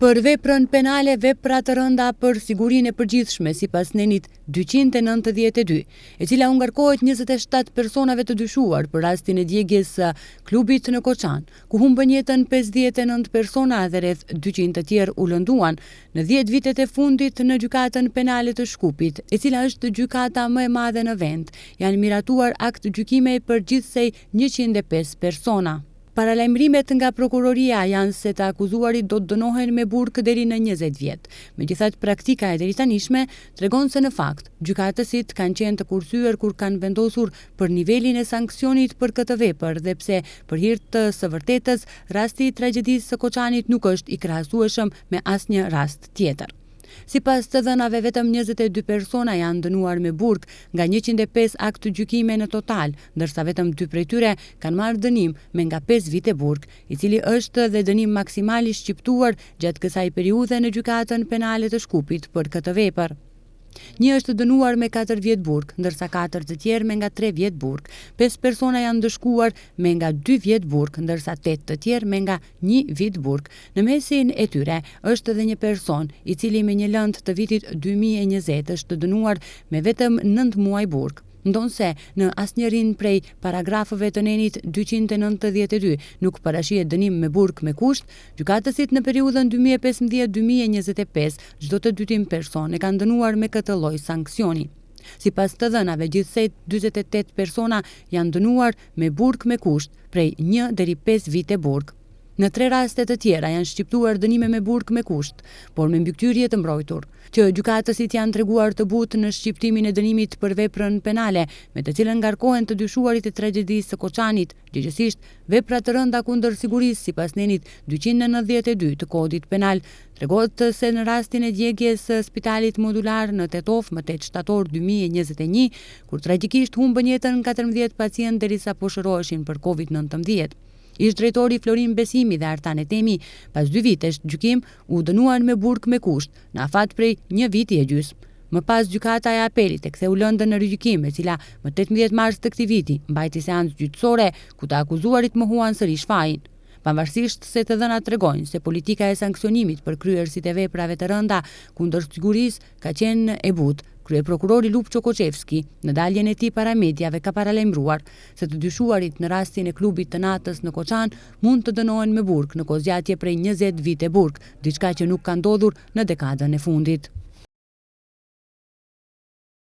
Për veprën penale, vepra të rënda për sigurinë e përgjithshme sipas nenit 292, e cila u ngarkohet 27 personave të dyshuar për rastin e djegjes së klubit në Koçan, ku humbën jetën 59 persona dhe rreth 200 të tjerë u lënduan në 10 vitet e fundit në gjykatën penale të Shkupit, e cila është gjykata më e madhe në vend. Janë miratuar akt gjykime për gjithsej 105 persona. Paralajmërimet nga prokuroria janë se të akuzuarit do të dënohen me burg deri në 20 vjet. Megjithatë, praktika e deritanishme tregon se në fakt gjykatësit kanë qenë të kursyer kur kanë vendosur për nivelin e sanksionit për këtë vepër dhe pse për hir të së vërtetës rasti i tragjedisë së Koçanit nuk është i krahasueshëm me asnjë rast tjetër. Sipas të dhënave, vetëm 22 persona janë dënuar me burg nga 105 akt gjykime në total, ndërsa vetëm 2 prej tyre kanë marrë dënim me nga 5 vite burg, i cili është dhe dënim maksimal i shqiptuar gjatë kësaj periudhe në gjykatën penale të Shkupit për këtë vepër. Një është dënuar me 4 vjet burg, ndërsa 4 të tjerë me nga 3 vjet burg. 5 persona janë dëshkuar me nga 2 vjet burg, ndërsa 8 të tjerë me nga 1 vit burg. Në mesin e tyre është edhe një person i cili me një lëndë të vitit 2020 është dënuar me vetëm 9 muaj burg. Ndonse në asnjërin prej paragrafëve të nenit 292 nuk parashihet dënim me burg me kusht, gjykatësit në periudhën 2015-2025 çdo të dytim person e kanë dënuar me këtë lloj sanksioni. Sipas të dhënave, gjithsej 48 persona janë dënuar me burg me kusht, prej 1 deri 5 vite burg. Në 3 raste të tjera janë shqiptuar dënime me burg me kusht, por me mbikëqyrje të mbrojtur, që gjykatësit janë treguar të butë në shqiptimin e dënimit për veprën penale, me të cilën ngarkohen të dyshuarit e tragjedisë së Koçanit, gjithsesi vepra të rënda kundër sigurisë sipas nenit 292 të Kodit Penal. Tregohet se në rastin e djegjes së spitalit modular në Tetov më 8 shtator 2021, kur tragjikisht humbën jetën 14 pacientë derisa po shëroheshin për Covid-19. Ish drejtori Florin Besimi dhe Artan Etemi, pas 2 vitesh gjykim, u dënuan me burg me kusht, në afat prej 1 viti e gjysmë. Më pas gjykata e apelit e ktheu lëndën në rigjykim, e cila më 18 mars të këtij viti mbajti seancë gjyqësore ku të akuzuarit mohuan sërish fajin. Pavarësisht se të dhënat tregojnë se politika e sanksionimit për kryerësit e veprave të rënda kundër sigurisë ka qenë e butë, kryeprokurori Lupço Koçevski në daljen e tij para mediave ka paralajmëruar se të dyshuarit në rastin e klubit të natës në Koçan mund të dënohen me burg në kozgjatje prej 20 vite burg, diçka që nuk ka ndodhur në dekadën e fundit.